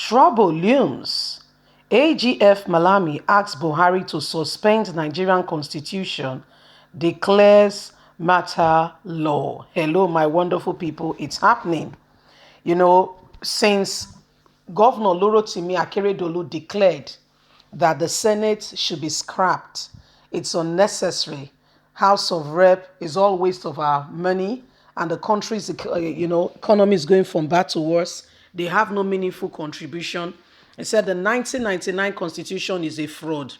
Trouble looms. AGF Malami asks Buhari to suspend Nigerian constitution, declares matter law. Hello, my wonderful people. It's happening. Since Governor Lorotimi Akeredolu declared that the Senate should be scrapped, it's unnecessary. House of Rep is all waste of our money, and the country's economy is going from bad to worse. They have no meaningful contribution. He said the 1999 constitution is a fraud.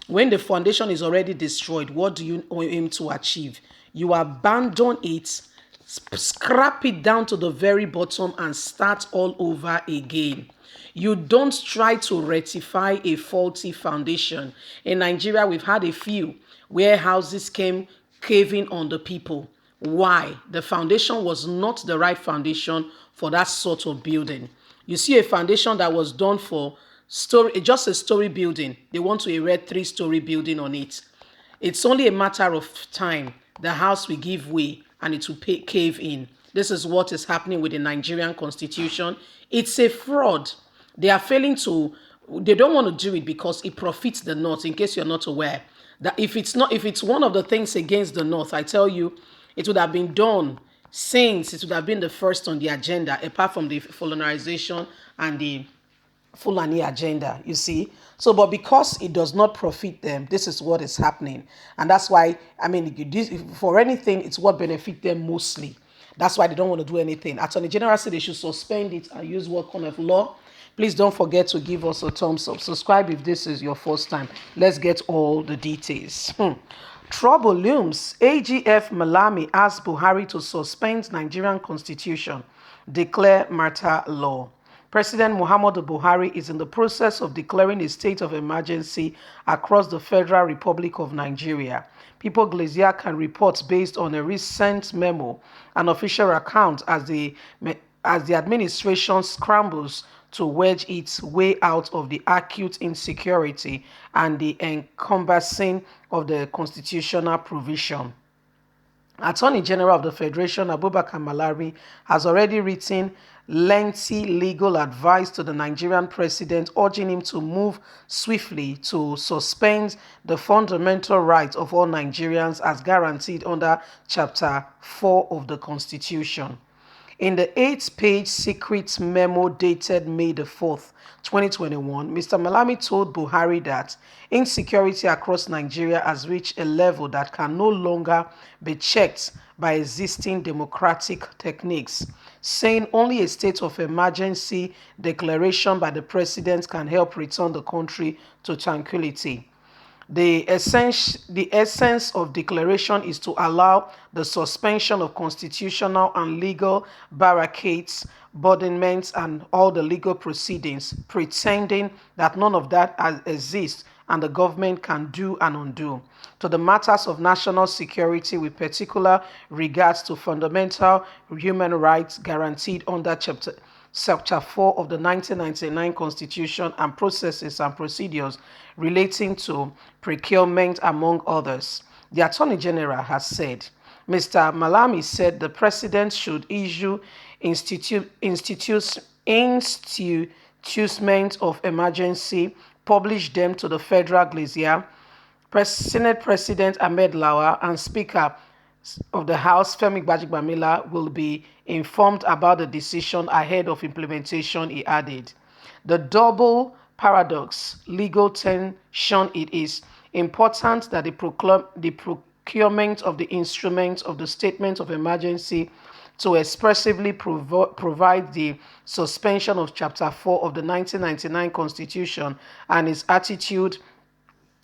When the foundation is already destroyed, what do you aim to achieve? You abandon it, scrap it down to the very bottom and start all over again. You don't try to rectify a faulty foundation. In Nigeria, we've had a few where houses came caving on the people. Why? The foundation was not the right foundation for that sort of building. You see a foundation that was done for just a story building. They want to erect 3-story building on it. It's only a matter of time. The house will give way and it will cave in. This is what is happening with the Nigerian constitution. It's a fraud. They are failing to, they don't want to do it because it profits the North, in case you're not aware. That if it's one of the things against the North, I tell you, it would have been done since it would have been the first on the agenda, apart from the colonization and the Fulani agenda, you see. So, but because it does not profit them, this is what is happening. And that's why, for anything, it's what benefits them mostly. That's why they don't want to do anything. Attorney General said they should suspend it and use what kind of law. Please don't forget to give us a thumbs up. Subscribe if this is your first time. Let's get all the details. Trouble looms. AGF Malami asks Buhari to suspend Nigerian constitution, declare martial law. President Muhammadu Buhari is in the process of declaring a state of emergency across the Federal Republic of Nigeria. People Glacier can report based on a recent memo and official account as the administration scrambles to wedge its way out of the acute insecurity and the encompassing of the constitutional provision. Attorney General of the Federation, Abubakar Malami, has already written lengthy legal advice to the Nigerian president, urging him to move swiftly to suspend the fundamental rights of all Nigerians as guaranteed under Chapter 4 of the Constitution. In the 8-page secret memo dated May the 4th, 2021, Mr. Malami told Buhari that insecurity across Nigeria has reached a level that can no longer be checked by existing democratic techniques, saying only a state of emergency declaration by the president can help return the country to tranquility. The essence of declaration is to allow the suspension of constitutional and legal barricades, burdenments, and all the legal proceedings, pretending that none of that exists and the government can do and undo. To the matters of national security with particular regards to fundamental human rights guaranteed under Chapter 4 of the 1999 Constitution and processes and procedures relating to procurement, among others. The Attorney General has said. Mr. Malami said the president should issue institutions of emergency, publish them to the Federal Glacier. Senate President Ahmed Lawa and Speaker of the House, Femi Gbajigbamila, will be informed about the decision ahead of implementation, he added. The double paradox, legal tension, it is important that the procurement of the instruments of the statement of emergency to expressively provide the suspension of Chapter 4 of the 1999 Constitution and its attitude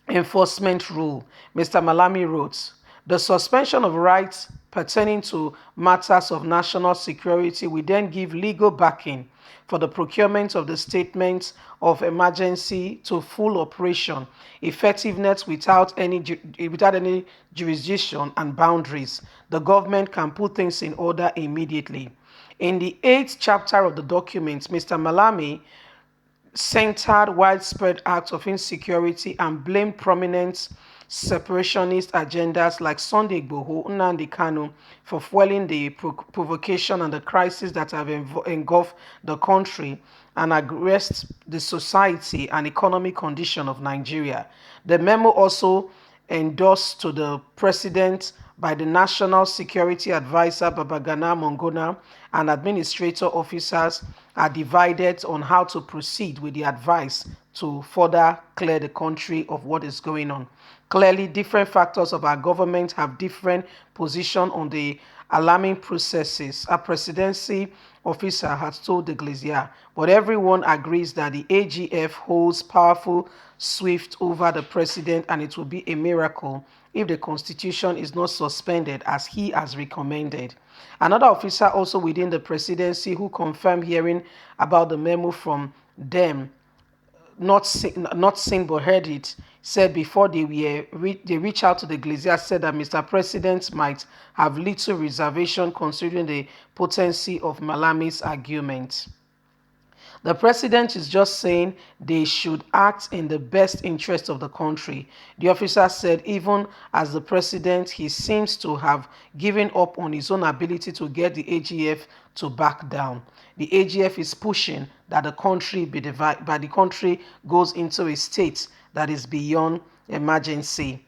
enforcement rule. Mr. Malami wrote, the suspension of rights pertaining to matters of national security will then give legal backing for the procurement of the statements of emergency to full operation, effectiveness without any jurisdiction and boundaries. The government can put things in order immediately. In the 8th chapter of the document, Mr. Malami centered widespread acts of insecurity and blamed prominent separationist agendas like Sunday Igboho, Nnamdi Kanu for fueling the provocation and the crisis that have engulfed the country, and addressed the society and economic condition of Nigeria. The memo also endorsed to the president by the National Security Advisor Babagana Mongona, and administrator officers are divided on how to proceed with the advice to further clear the country of what is going on. Clearly, different factors of our government have different position on the alarming processes. A presidency officer has told the Glacier, but everyone agrees that the AGF holds powerful swift over the president, and it will be a miracle if the constitution is not suspended as he has recommended. Another officer also within the presidency who confirmed hearing about the memo from them, not seen but heard it, said before they reach out to the Glacier, said that Mr. President might have little reservation considering the potency of Malami's argument. The president is just saying they should act in the best interest of the country. The officer said even as the president, he seems to have given up on his own ability to get the AGF to back down. The AGF is pushing that the country be divided, but the country goes into a state that is beyond emergency,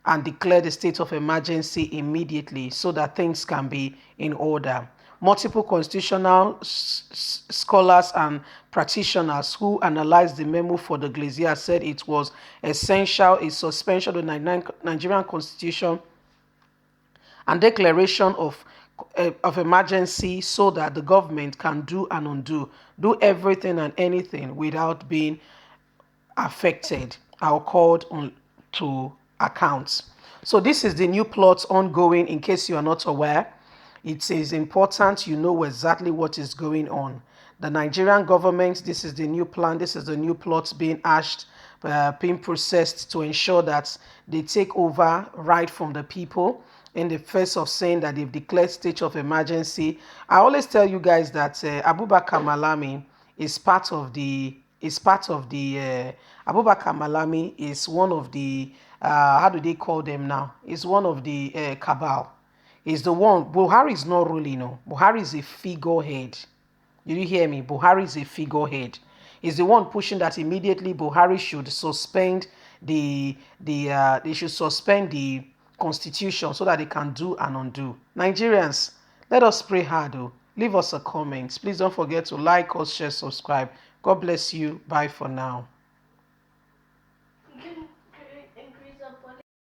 and declare the state of emergency immediately so that things can be in order. Multiple constitutional scholars and practitioners who analyzed the memo for the Glacier said it was essential a suspension of the Nigerian constitution and declaration of emergency so that the government can do and undo, do everything and anything without being affected or called on to account. So this is the new plot ongoing. In case you are not aware, it is important you know exactly what is going on. The Nigerian government, this is the new plan, this is the new plot being hashed, being processed to ensure that they take over right from the people in the face of saying that they've declared state of emergency. I always tell you guys that Abubakar Malami is part of the Abubakar Malami is one of the how do they call them now? Is one of the cabal. Is the one. Buhari is not ruling. No, Buhari is a figurehead. Did you hear me? Buhari is a figurehead. Is the one pushing that immediately Buhari should suspend they should suspend the constitution so that they can do and undo. Nigerians, let us pray hard. Oh. Leave us a comment. Please don't forget to like us, share, subscribe. God bless you. Bye for now.